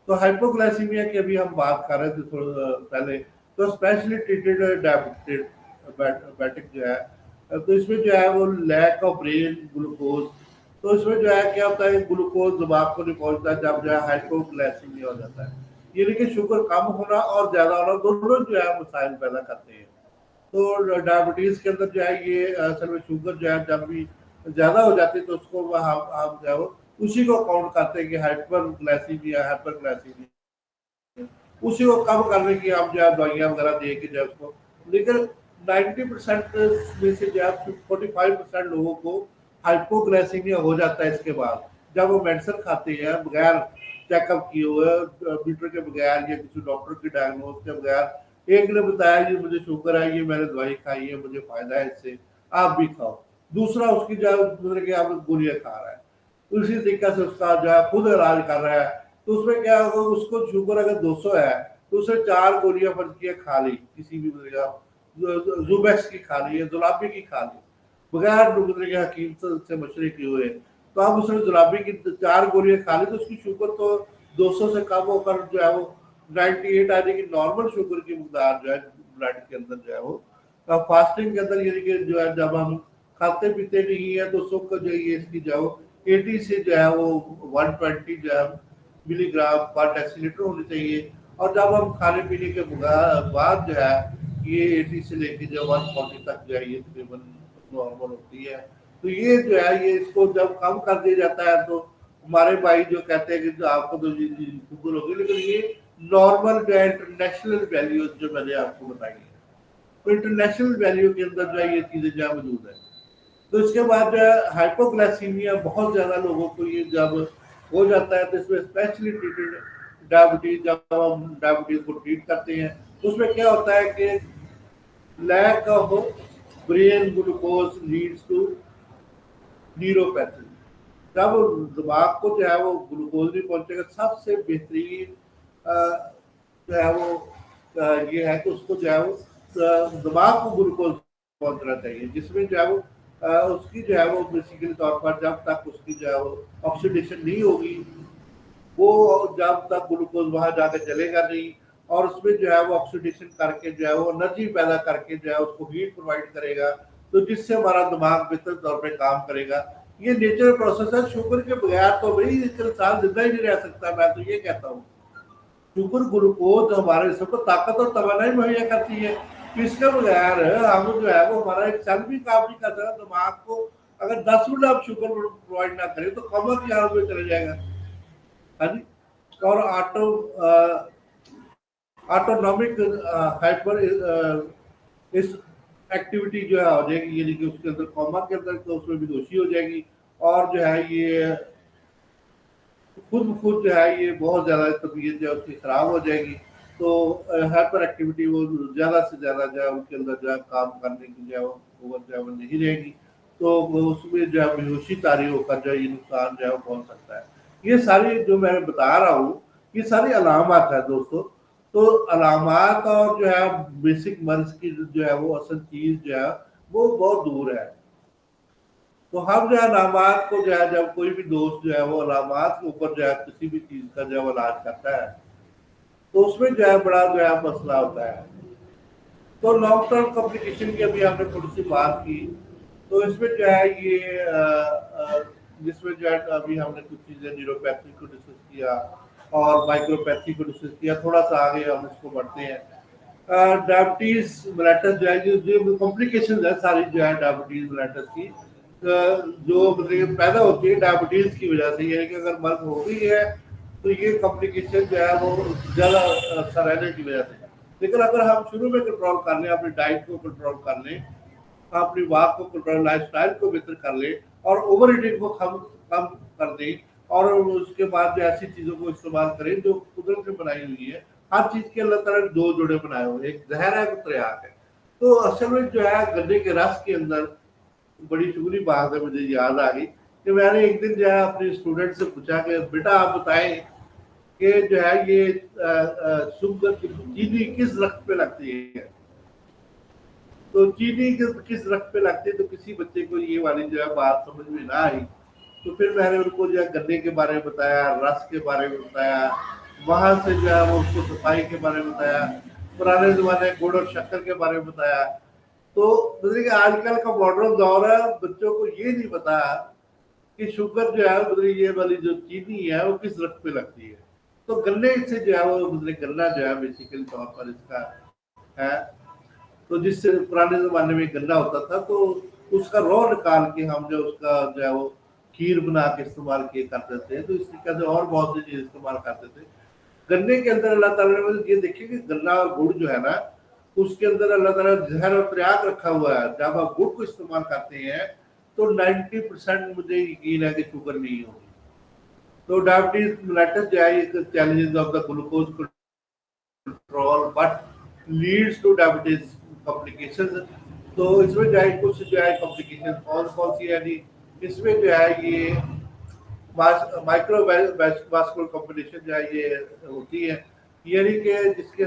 तो हाइपोग्लाइसीमिया की अभी हम बात कर रहे थे थोड़ा पहले, तो स्पेशली ट्रीटेड डायबिटिक जो है, तो इसमें जो है वो लैक ऑफ ब्रेन ग्लूकोज, तो इसमें जो है क्या होता है ग्लूकोज दिमाग को नहीं पहुंचता जब जो है हाइपोग्लाइसीमिया हो जाता है, यानी कि शुगर कम होना और ज्यादा होना दोनों जो है मसाइल पैदा करते हैं। तो डायबिटीज के अंदर जो है ये असल में शुगर जो है जब भी ज्यादा हो जाती है तो उसको हम जो है वो उसी को काउंट करते हैं कि हाइपरग्लाइसीमिया, उसी को कम करने की हम जो है दवाइयाँ वगैरह दे के जो है उसको। लेकिन 90% में से जो है 45% लोगों को हाइपोग्लाइसीमिया हो जाता है इसके बाद, जब वो मेडिसिन खाते हैं बगैर चेकअप किए हुए, मीटर के बगैर या किसी डॉक्टर की डायग्नोज के बगैर। एक ने बताया जी मुझे शुगर है, ये मैंने दवाई खाई है, मुझे फायदा है इससे, आप भी खाओ। दूसरा उसकी जो मतलब कि आप गोलियां खा रहा है, उसी तरीके से उसका जो है खुद इलाज कर रहा है। तो उसमें क्या होगा, उसको शुगर अगर 200 है तो उसे 4 गोलियां फर्ज किया खा ली, किसी भी जुबेक्स की खा ली या जुलाबी की खा ली, बगैर हकीम से मशवरे किए हुए। तो आप उसने जुलाबी की 4 गोलियां खा ली तो उसकी शुगर तो 200 से कम होकर जो है वो 98 आ जाएगी। नॉर्मल शुगर की मकदार जो है ब्लड के अंदर जो है वो फास्टिंग के अंदर, यानी कि जो है जब हम खाते पीते नहीं है तो सुख जो है इसकी जो है वो 80 से जो है वो 120 जो है मिलीग्राम पर डेसीलीटर होनी चाहिए। और जब हम खाने पीने के बाद जो है ये 80 से लेके जो 140 तक जो है ये तकरीबन नॉर्मल होती है। तो ये जो है ये इसको जब कम कर दिया जाता है तो हमारे भाई जो कहते हैं कि जो आपको तो शुगर होगी, लेकिन ये नॉर्मल जो है इंटरनेशनल वैल्यू जो मैंने आपको बताई है, तो इंटरनेशनल वैल्यू के अंदर जो है ये चीजें जो है मौजूद है। तो इसके बाद जो है हाइपोग्लाइसीमिया बहुत ज्यादा लोगों को ये जब हो जाता है तो इसमें स्पेशली ट्रीटेड डायबिटीज, जब हम डायबिटीज को ट्रीट करते हैं उसमें क्या होता है कि lack of brain glucose leads to neuropathy. जब दिमाग को जो है वो ग्लूकोज नहीं पहुंचेगा, सबसे बेहतरीन जो है वो ये है कि उसको जो है वो दिमाग को ग्लूकोज पहुंचना चाहिए, जिसमें जो है वो उसकी जो है वो बेसिकली तौर पर जब तक उसकी जो है वो ऑक्सीडेशन नहीं होगी, वो जब तक ग्लूकोज वहां जाकर चलेगा नहीं, और उसमें जो है वो ऑक्सीडेशन करके जो है वो एनर्जी पैदा करके जो है उसको हीट प्रोवाइड करेगा, तो जिससे हमारा दिमाग बेहतर तौर पे काम करेगा। ये नेचुरल प्रोसेस है। शुगर के बगैर तो भाई एक इंसान जिंदा ही नहीं रह सकता, मैं तो ये कहता हूँ। शुगर ग्लूकोज हमारे सबको ताकत और तवानाई मुहैया करती है, तो इसके बगैर हम जो है वो हमारा एक सेल भी काम नहीं कर सकता। दिमाग को अगर 10 मिनट आप शुगर प्रोवाइड ना करें तो कमर की हालत में चले जाएगा। हाँ जी। और ऑटोनॉमिक हाइपर इस एक्टिविटी जो है हो जाएगी, यानी कि उसके अंदर कॉमा के अंदर तो उसमें भी दोषी हो जाएगी, और जो है ये खुद खुद जो है ये बहुत ज़्यादा तबीयत जो है उसकी ख़राब हो जाएगी। तो हाइपर एक्टिविटी वो ज़्यादा से ज़्यादा जो है उनके अंदर जो है काम करने की जो है वो कुव्वत जो है वो नहीं रहेगी, तो उसमें जो है बेहोशी तारी होकर जो है ये नुकसान जो है वो पहुँच सकता है। ये सारी जो मैं बता रहा हूँ ये सारी अलामत है दोस्तों। तो अलामत और जो है बेसिक मर्ज की जो है वो असल चीज़ जो है वो बहुत दूर है। तो हम जो है अलामात को जो है जब कोई भी दोस्त जो है वो अलामात के ऊपर जो है किसी भी चीज का जो है वो इलाज करता है तो उसमें जो है बड़ा जो है मसला होता है। तो लॉन्ग टर्म कॉम्प्लिकेशन की अभी हमने थोड़ी सी बात की, तो इसमें जो है ये जिसमें जो है अभी हमने कुछ चीजें न्यूरोपैथी को डिस्कस किया और माइक्रोपैथी को डिस्कस किया। थोड़ा सा आगे हम इसको बढ़ते हैं। डायबिटीज मेलेटस जो है जो कॉम्प्लिकेशन है सारी जो है डायबिटीज मेलेटस की जो मतलब पैदा होती है डायबिटीज की वजह से, ये कि अगर मर्ज हो गई है तो ये कॉम्प्लिकेशन जो है वो ज़्यादा रहने की वजह से। लेकिन अगर हम शुरू में कंट्रोल कर लें, अपनी डाइट को कंट्रोल कर लें, अपनी वाक को कंट्रोल, लाइफ स्टाइल को बेहतर कर लें और ओवर ईटिंग को कम कम कर दें, और उसके बाद जो ऐसी चीज़ों को इस्तेमाल करें जो कुदरत ने बनाई हुई है। हर चीज़ के अल्लाह ताला ने 2 जोड़े बनाए हुए, एक जहर है, एक त्रियाक है। तो असल में जो है गन्ने के रस के अंदर बड़ी शुक्री बात है, मुझे याद आ गई कि मैंने एक दिन जो है अपने स्टूडेंट से पूछा कि बेटा आप बताएं कि जो है ये शुगर चीनी किस रक्त पे लगती है। तो चीनी किस रक्त पे लगती है, तो किसी बच्चे को ये वाली जो है बात समझ में ना आई। तो फिर मैंने उनको जो है गन्ने के बारे में बताया, रस के बारे में बताया, वहां से जो है वो उसको सफाई के बारे में बताया, पुराने जमाने गुड़ और शक्कर के बारे में बताया। तो मतलब कि आजकल का मॉडर्न दौर है, बच्चों को ये नहीं पता कि शुगर जो है मतलब ये वाली जो चीनी है वो किस रक्त पे लगती है। तो गन्ने से जो है वो मतलब गन्ना जो है बेसिकली तौर पर इसका है। तो जिससे पुराने जमाने में गन्ना होता था तो उसका रॉ निकाल के हम जो उसका जो है वो खीर बना के इस्तेमाल किए करते थे। तो इस तरीके से और बहुत सी चीज इस्तेमाल करते थे। गन्ने के अंदर अल्लाह ताला ने ये देखिए कि गन्ना और गुड़ जो है ना, उसके अंदर अल्लाह ताला ने जहर और त्रियाग रखा हुआ है। जब आप गुड़ को इस्तेमाल करते हैं तो 90% मुझे यकीन है कि शुगर नहीं होगी। तो डायबिटीज मेलेटस जो है एक challenges of the glucose control but leads two diabetes complications. तो इसमें जो है कुछ जो है कॉम्प्लिकेशन कौन कौन सी है जी, इसमें जो है ये माइक्रो वास्कुलर कॉम्प्लिकेशन जो है ये होती है, यानी कि जिसके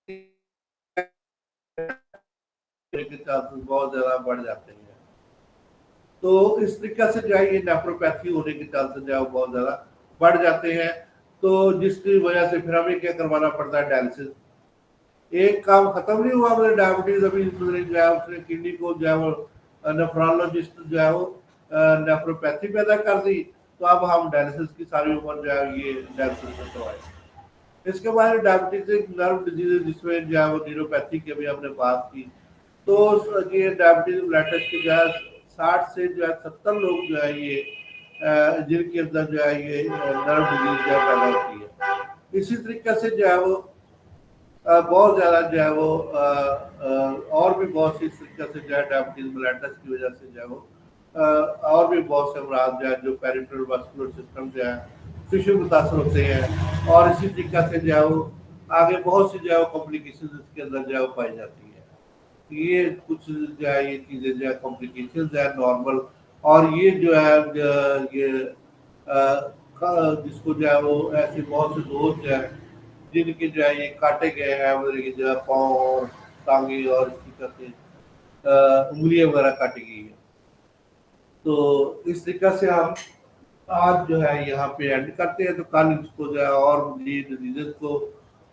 के चांसेस बहुत ज्यादा बढ़ जाते हैं। तो इस तरीके से जो है ये नेफ्रोपैथी होने के चांसेस जो है वो बहुत ज्यादा बढ़ जाते हैं। तो जिसकी वजह से फिर हमें क्या करवाना पड़ता है, डायलिसिस। एक काम खत्म नहीं हुआ, हमने डायबिटीज अभी जो है उसने किडनी को जो है वो नेफ्रोलॉजिस्ट जो है वो नेफ्रोपैथी पैदा कर दी, तो अब हम डायलिसिस की सारी उम्र जो है ये डायलिसिस करवाए। इसके बाद डायबिटीज नर्व डिजीज जिसमें जो है वो न्यूरोपैथी की भी हमने बात की। तो ये डायबिटीज मेलिटस की जो है 60 से जो है 70 लोग जो है ये जिनके अंदर जो है ये नर्व डिजीज जो है पैदा होती है। इसी तरीके से जो है वो बहुत ज़्यादा जो है वो और भी बहुत सी तरीके से जो है डायबिटीज मेलिटस की वजह से जो है वो और भी बहुत से अमराज जो है जो पेरिफेरल वास्कुलर सिस्टम जो है टिश्यू मुतासर होते हैं। और इसी तरीके से जो है वो आगे बहुत सी जो है वो कॉम्प्लिकेशन इसके अंदर जो है वो पाई जाती है। ये कुछ जो है ये चीज़ें जो है कॉम्प्लिकेशन है नॉर्मल। और ये जो है ये जिसको जो है वो ऐसे बहुत से दोस्त जो है जिनके जो है ये काटे गए हैं, मतलब जो है पाँव और टांगे और इसी तरह से उंगलियां वगैरह काटी गई है। तो इस तरीके से हम आज जो है यहाँ पे एंड करते हैं। तो कल इसको जो है और मजीद डिजीज को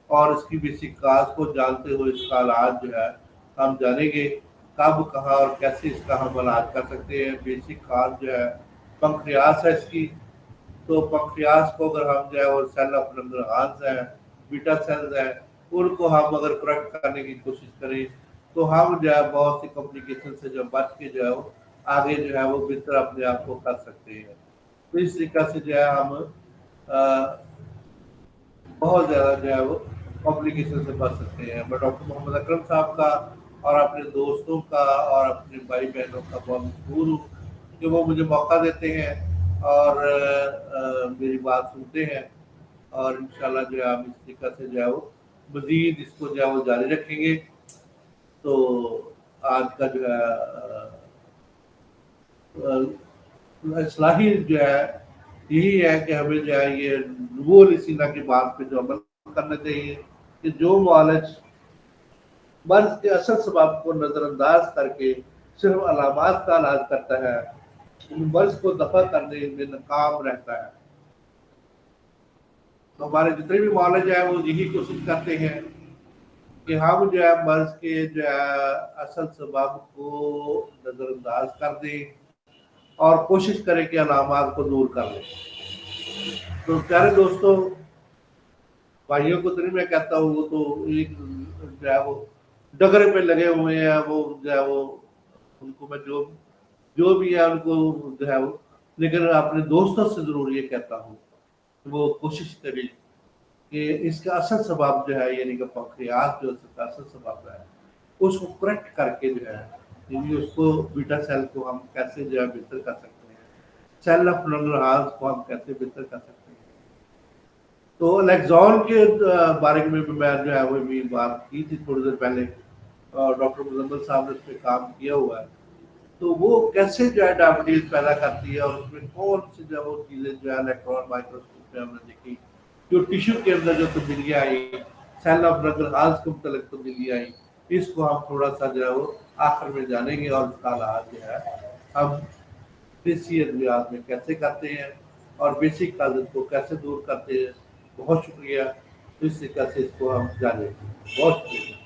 और इसकी बेसिक काज को जानते हुए इसका इलाज जो है हम जानेंगे कब कहाँ और कैसे इसका हम इलाज कर सकते हैं। बेसिक काज जो है पंक्रियास है इसकी। तो पंक्रियास को अगर हम जो है वो सेल ऑफ लंगरहांस है, बीटा सेल्स है, उनको हम अगर करेक्ट करने की कोशिश करें तो हम जो है बहुत सी कॉम्प्लिकेशन से जो बच के जो है वो आगे जो है वो बेहतर अपने आप को कर सकते हैं। तो इस तरीके से जो है हम बहुत ज़्यादा जो है वो कॉम्प्लिकेशन से बच सकते हैं। मैं डॉक्टर मोहम्मद अकरम साहब का और अपने दोस्तों का और अपने भाई बहनों का बहुत मशहूर हूँ कि वो मुझे मौका देते हैं और मेरी बात सुनते हैं। और इंशाल्लाह जो है हम इस तरीके से जो है वो मज़ीद इसको जो है वो जारी रखेंगे। तो आज का जो है इस्लाही जो है यही है कि हमें जो है ये रूल सीना की बात पे जो अमल करना चाहिए कि जो मालिज मर्ज के असल सबब को नज़रअंदाज करके सिर्फ अलामात का इलाज करता है, उन मर्ज को दफा करने में नाकाम रहता है। तो हमारे जितने भी मालिज है वो यही कोशिश करते हैं कि हम जो है मर्ज के जो है असल सबब को नज़रअंदाज कर दें और कोशिश करें कि अलामात को दूर कर लें। तो प्यारे दोस्तों, भाइयों को तो नहीं मैं कहता हूँ, वो तो एक जो है वो डगरे पे लगे हुए हैं, वो जो है वो उनको मैं जो भी है उनको जो है वो, लेकिन अपने दोस्तों से जरूर ये कहता हूँ कि वो कोशिश करें कि इसका असल सबब जो है यानी कि पंक्रियास जो इसका असल सबब है उसको करेक्ट करके जो है यानी उसको बीटा सेल को हम कैसे जो है बेहतर कर सकते हैं, सेल ऑफ लंगरहांस को हम कैसे बेहतर कर सकते हैं। तो अलेक्जॉन के बारे में भी मैं जो है वो भी बात की थी थोड़ी देर पहले, और डॉक्टर मुजम्मिल साहब ने उस पर काम किया हुआ है। तो वो कैसे जो है डायबिटीज पैदा करती है और उसमें कौन सी जो वो चीज़ें जो है इलेक्ट्रॉन माइक्रोस्कोप में हमने देखी, जो टिश्यू के अंदर जो तब्दीलियाँ आई, सेल ऑफ लंगरहांस के मुतल्लिक तब्दीलियाँ आई, इसको हम थोड़ा सा जो है वो आखिर में जानेंगे और उसका इलाज जो है हम देसी अद्वियात में कैसे करते हैं और बेसिक काजल को कैसे दूर करते हैं। बहुत शुक्रिया। इस तरीके से इसको हम जानेंगे। बहुत शुक्रिया।